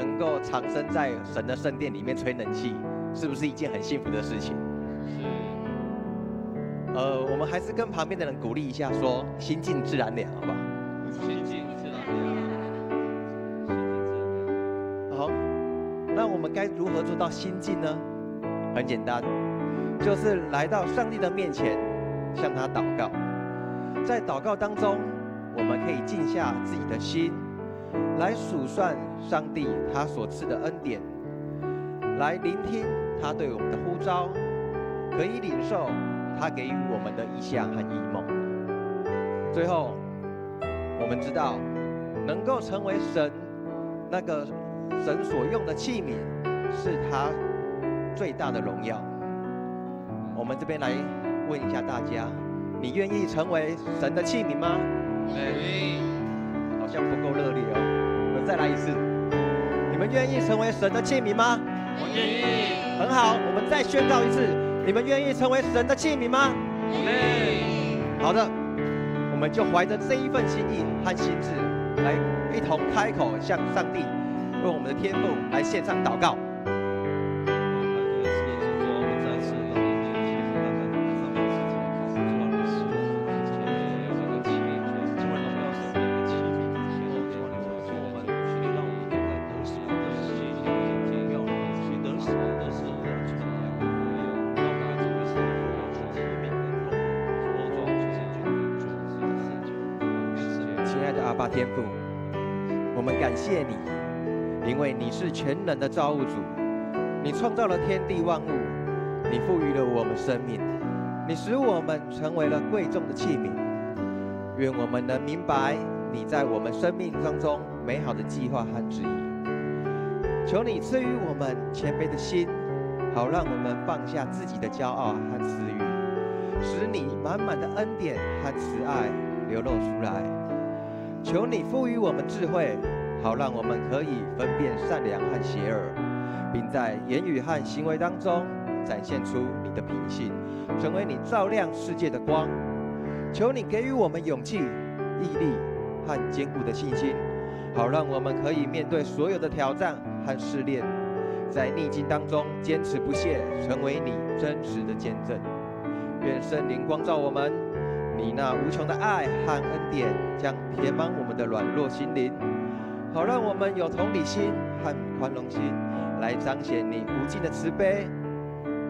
能够藏身在神的圣殿里面吹冷气，是不是一件很幸福的事情？是。我们还是跟旁边的人鼓励一下，说心静自然凉，好不好？心静自然凉。好，那我们该如何做到心静呢？很简单，就是来到上帝的面前，向他祷告。在祷告当中，我们可以静下自己的心，来数算上帝他所赐的恩典，来聆听他对我们的呼召，可以领受他给予我们的意象和异梦。最后，我们知道，能够成为神那个神所用的器皿，是他最大的荣耀。我们这边来问一下大家，你愿意成为神的器皿吗？愿意。好像不够热烈哦，我们再来一次。你们愿意成为神的器皿吗？我愿意。很好，我们再宣告一次，你们愿意成为神的器皿吗？我愿意。好的，我们就怀着这一份心意和心志，来一同开口向上帝为我们的天父来献上祷告。阿爸天父，我们感谢你，因为你是全能的造物主，你创造了天地万物，你赋予了我们生命，你使我们成为了贵重的器皿。愿我们能明白你在我们生命当中美好的计划和旨意。求你赐予我们谦卑的心，好让我们放下自己的骄傲和私欲，使你满满的恩典和慈爱流露出来。求你赋予我们智慧，好让我们可以分辨善良和邪恶，并在言语和行为当中展现出你的品性，成为你照亮世界的光。求你给予我们勇气、毅力和坚固的信心，好让我们可以面对所有的挑战和试炼，在逆境当中坚持不懈，成为你真实的见证。愿圣灵光照我们，你那无穷的爱和恩典将填满我们的软弱心灵，好让我们有同理心和宽容心，来彰显你无尽的慈悲。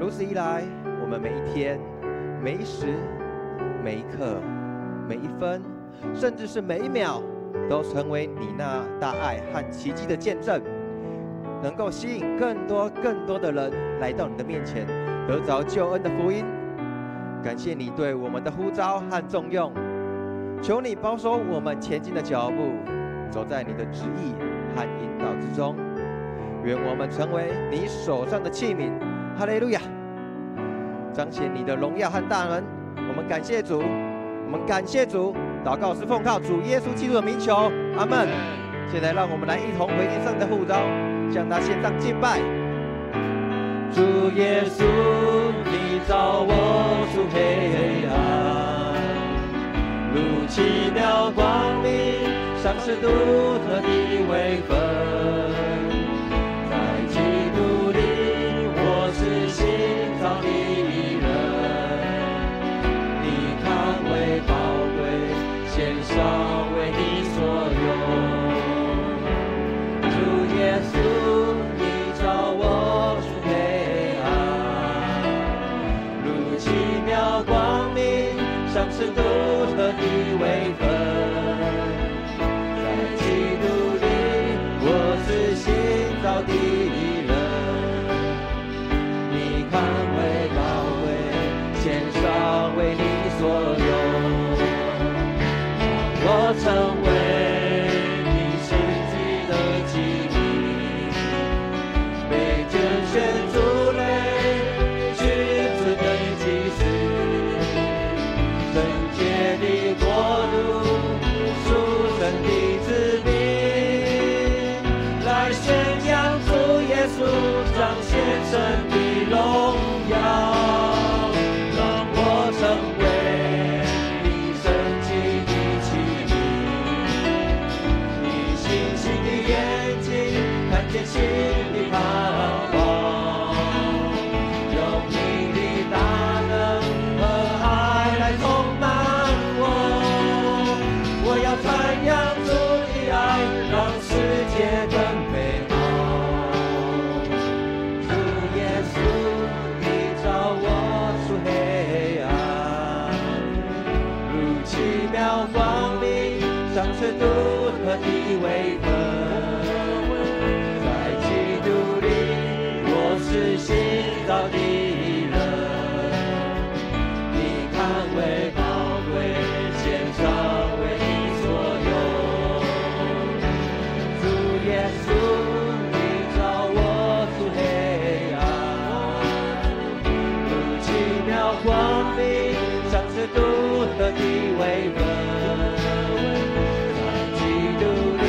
如此一来，我们每一天、每一时、每一刻、每一分，甚至是每一秒，都成为你那大爱和奇迹的见证，能够吸引更多的人来到你的面前，得着救恩的福音。感谢你对我们的呼召和重用，求你保守我们前进的脚步，走在你的旨意和引导之中。愿我们成为你手上的器皿。哈利路亚！彰显你的荣耀和大能。我们感谢主，我们感谢主。祷告是奉靠主耶稣基督的名求，阿门。现在让我们来一同回应上帝的呼召，向他献上敬拜。主耶稣，你照我出黑暗，如奇妙光明，像是独特的微分。在基督里，我是新造的人，你看为宝贵，献上为你所用。主耶稣，你照我出黑暗，如奇妙光明，像是独特的微分。在基督里，我是新造的人，你看为宝贵，献上为你所用。我成为你神迹的记忆，被拣选出来，去自的祭司，圣洁的国度，属神的子民，来宣扬主耶稣，彰显神的荣耀。让我成为你神迹的器皿，你星星的眼睛看看见新的盼望，用你的大能和爱来充满我。我要传扬主的爱，让世界更美好。主耶稣，你照我出黑暗，如奇妙光明，像是独特的微分。在基督里，我是新造的人。你看为宝贵，献上为你所有。主耶稣，你照我出黑暗，如奇妙光明，像是独特的微分。在基督里，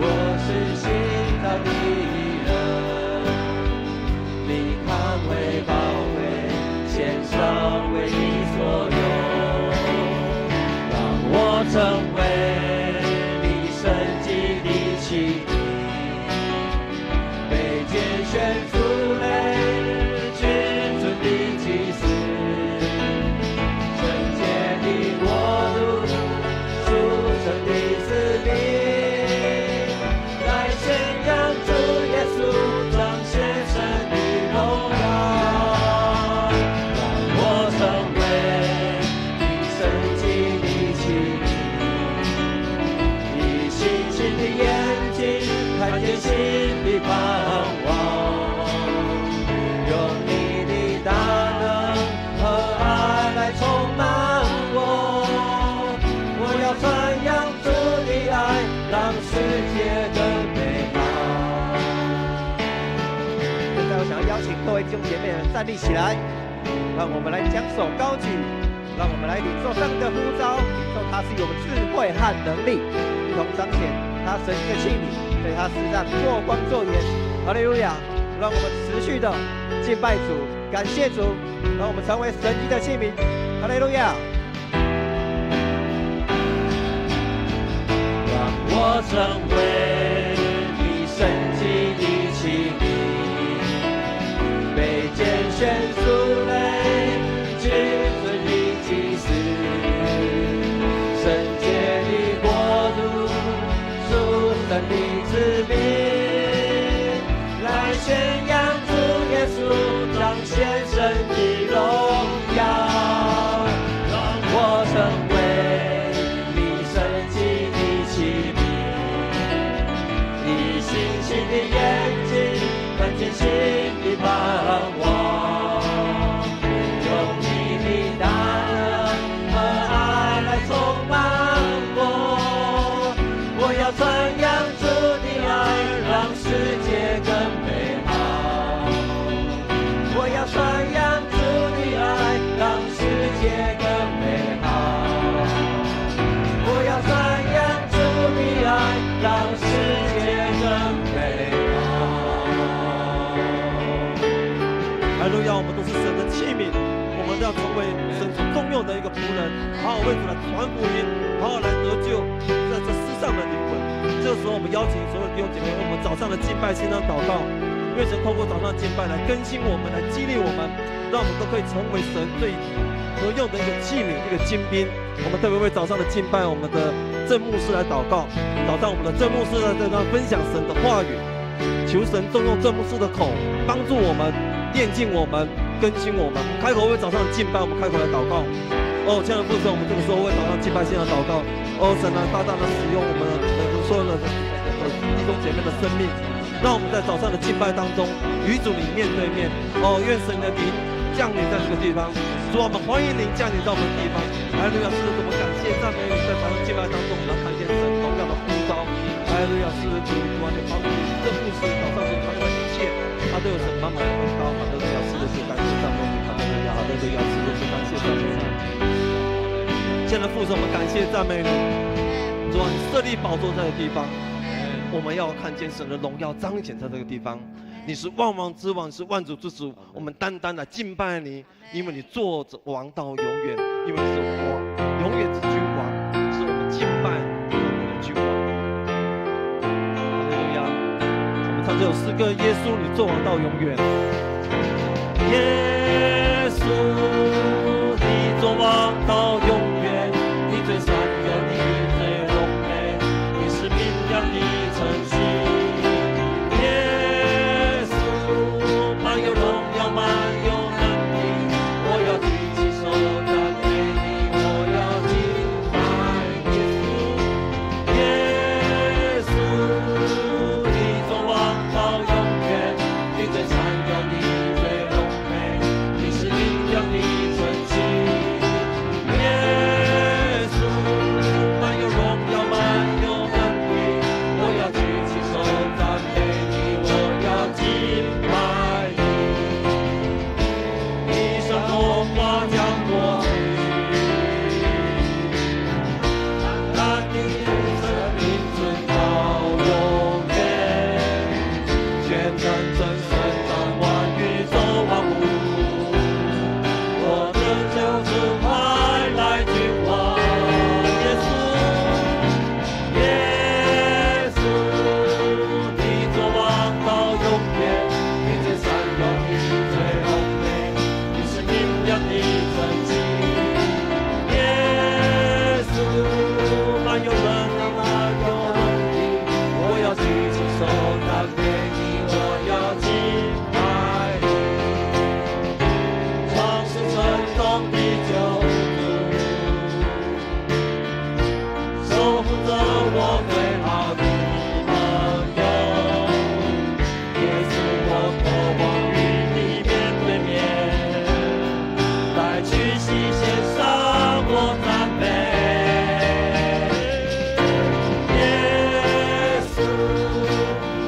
我是新造的人。你看为宝贵，献上为你所有。让我成为你圣洁的器皿，被拣选出来，君尊的祭司，圣洁的国度，属神的子民，来宣扬主耶稣，彰显神的荣耀。让我成为你圣洁的器皿，以信心的眼睛看见新的盼望，用你的大能和爱来充满我。我要传扬主的爱，让世界更美好。现在我想要邀请各位弟兄姐妹们站立起来，让我们来将手高举，让我们来领受上帝的呼召，领受他是有智慧和能力，一同彰显他神的器皿，对他实上做光做盐。哈利路亚！让我们持续的敬拜主，感谢主，让我们成为神迹的器皿。哈利路亚！让我成为你圣洁的器皿，被拣选出来，君尊的祭司，圣洁的国度，属神的子民，来宣扬主耶稣，彰显神的荣耀。让我成为你圣洁的器皿，以信心的眼睛看见新的盼望，用你的大能和爱来充满我。我要传扬主的爱，让世界更美好。我要传扬主的爱，让世界更美好。我要传扬主的爱，让世界更美好。哈利路亚！我们都是神的器皿，我们要成为神所重用的一个仆人，好好为主来传福音，好好来得救在这世上的灵魂。这个时候，我们邀请所有弟兄姐妹，为我们早上的敬拜献上祷告，愿神透过早上的敬拜来更新我们，来激励我们，让我们都可以成为神最合用的一个器皿，一个精兵。我们特别为早上的敬拜，我们的郑牧师来祷告。早上我们的郑牧师在这上分享神的话语，求神重用郑牧师的口，帮助我们，炼净我们，更新我们。开口为早上的敬拜，我们开口来祷告。哦，亲爱的父神，我们这个时候为早上敬拜献上祷告。哦，神啊，大大的使用我们所有的弟兄姐妹的生命，让我们在早上的敬拜当中与主你面对面。哦，愿神的灵降临在这个地方。主啊，我们欢迎您降临到我们的地方。哈利路亚！是的，我们感谢赞美你，在早上敬拜当中，我们要看见神荣耀的呼召。哈利路亚！是的，主啊，你帮助这牧师早上所传的一切，他都有神满满的恩膏。哈利路亚！是的，主感谢赞美你。哈利路亚！哈利路亚！是的，主感谢赞美你。现在父神，我们感谢赞美你。主啊，你设立宝座在这个地方，我们要看见神的荣耀彰显在这个地方。你是万王之王，是万主之主，我们单单的敬拜你，因为你坐着王到永远，因为你是王，永远之君王，是我们敬拜永远的君王。哈利路亚！我们唱这首诗歌：耶稣，你作王到永远。耶稣，你作王到永远，你最善良，你最荣美，你是明亮的晨曦。耶稣，满有荣耀，满有能力，我要举起手赞美你，我要敬拜耶稣。耶稣，你作王到永远，你最善良，你最荣美，你是明亮的晨曦。耶稣，满有荣耀，满有能力，我要举起手赞美你，我要敬拜你。一声荣华将过去，但你生命存到永远，全能真神掌万宇宙万物，我的救主快来君王。耶稣，耶稣，你作王到永远，你最善良，你最荣美，你是明亮的晨曦。耶稣，满有能力，满有能力，我要举起手赞美你，我要敬拜你。创世成终的救主，守护着我最好的朋友。耶稣，我渴望与你面对面，来屈膝献上我赞美。耶稣，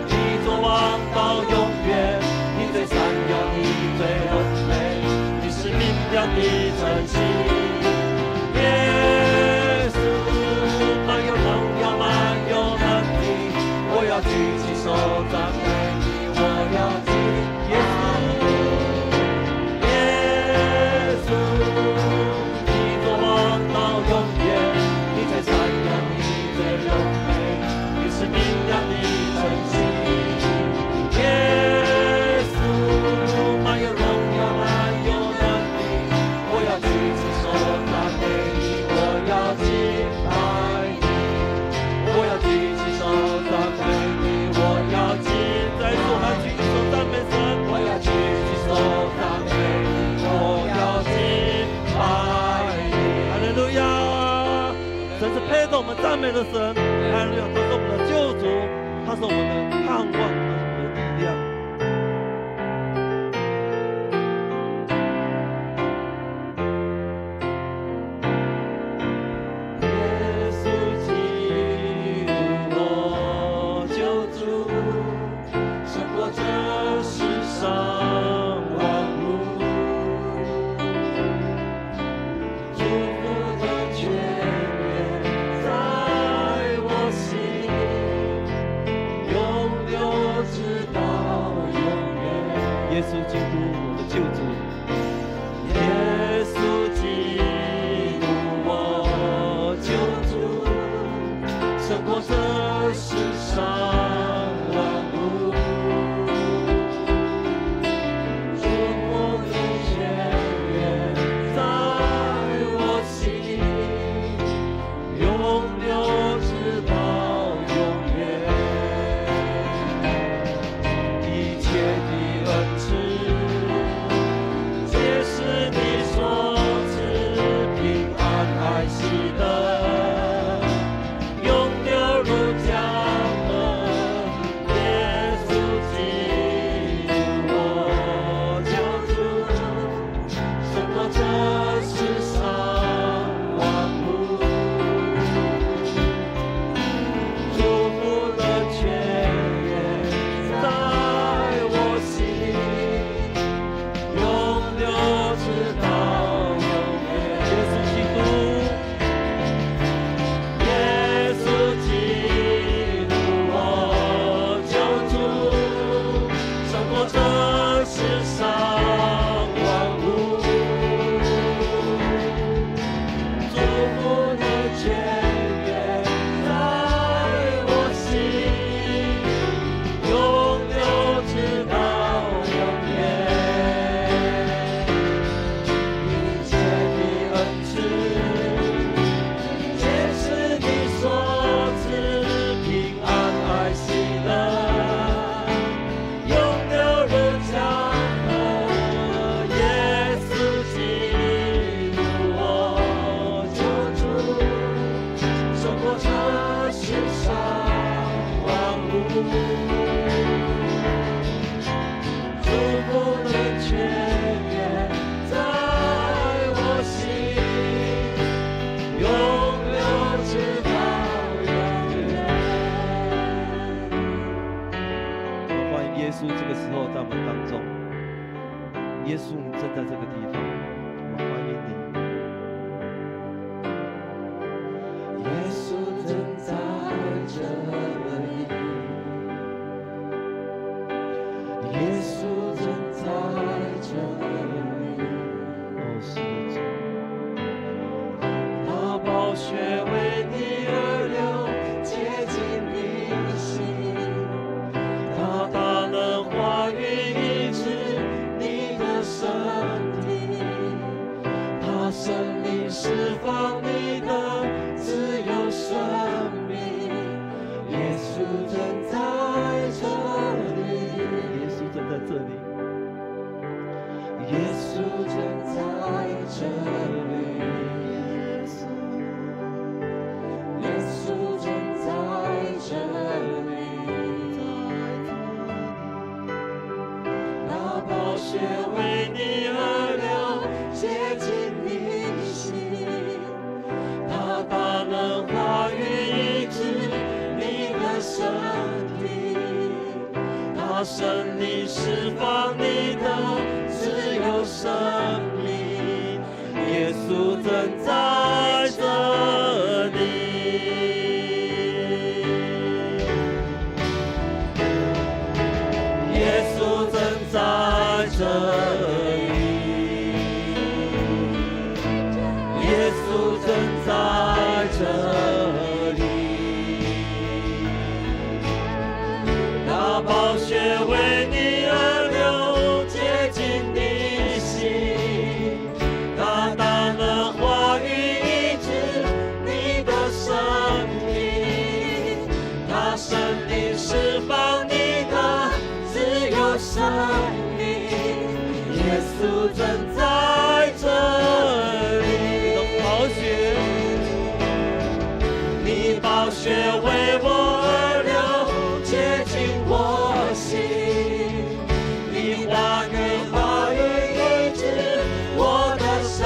你作王到永远，你最善良，你最荣美，你是明亮的晨曦。耶稣，满有荣耀，满有能力，我要举起手赞美你，我要敬耶稣。耶稣，你作王到永远，你最善良，你最荣美，你是明亮的晨曦。耶稣，满有荣耀，满有能力，我要举起手赞美你，我要敬拜你，我要举起手赞美你，我要敬，再说还举起手赞美神，我要举起手赞美你，我要敬拜你。哈利路亚！神是配得我们赞美的神，哈利路亚！他是我们的救主，他是我们的盼望，他是我们的力量。耶稣基督我救主，胜过这世上万物，祝福的泉源在我心，永耶稣这个时候在我们当中，耶稣你正在这个地方，我们欢迎你。耶稣正在这里，耶稣正在这里。哦，是的，主。他宝血为你而流，洁净你心。他大能化育医治你的身体，他生命释放你的自由生命。耶稣正在这里，耶稣正在这里，耶稣正在这里，耶稣正在这里。那宝血为你而流，洁净你心。他大能化育医治你的身体，他生命释放你的自由生命。耶稣正在这里，耶稣正在这里，耶稣正在这里。那宝血为你而流，洁净你心。他大能化育医治你的生命，他生命释放你的自由生命。耶稣正在这里，宝血，你宝血为我而流，洁净我心。你话语化育医治我的生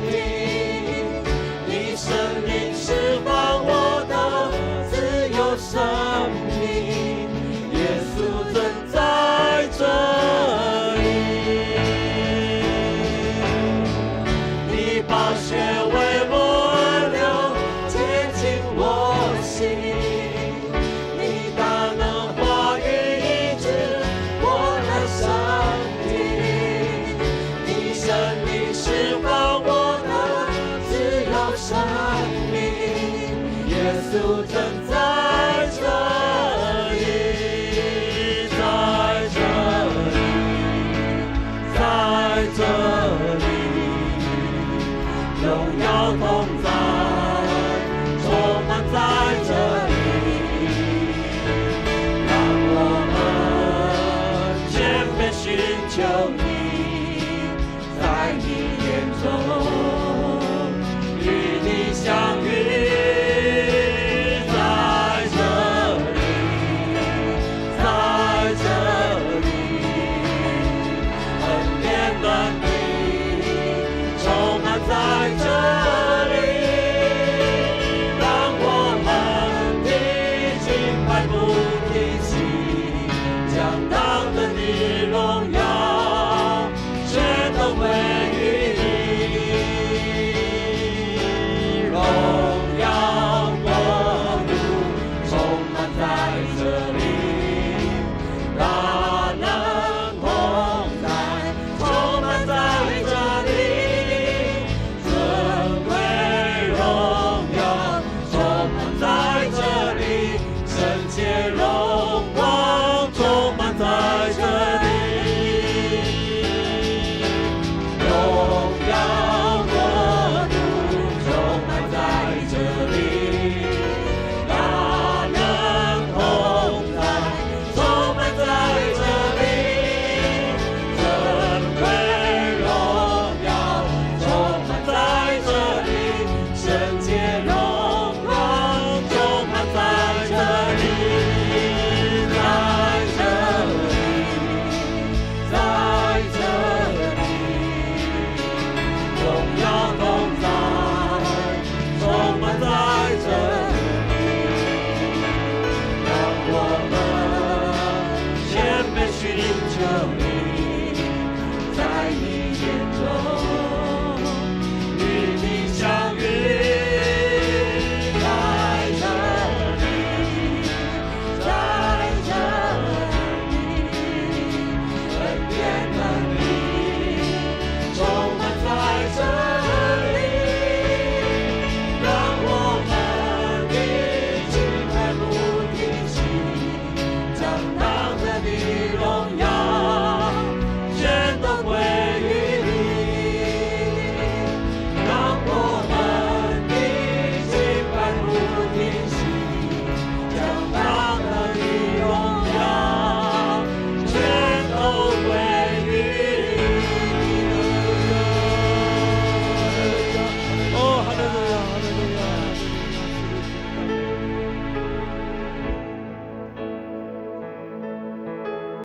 命，你生命释放我的自由生命。耶稣正在这里，你宝血为我而流，洁净我心。你大能化育医治我的生命，你生命释放我的自由生命。耶稣正在这里，在这里，在这里，荣耀同在，充满在这里。让我们谦卑寻求你，在你眼中与你相遇。在这里，在这里，恩典能力充满在这里。让我们的敬拜不停息，将大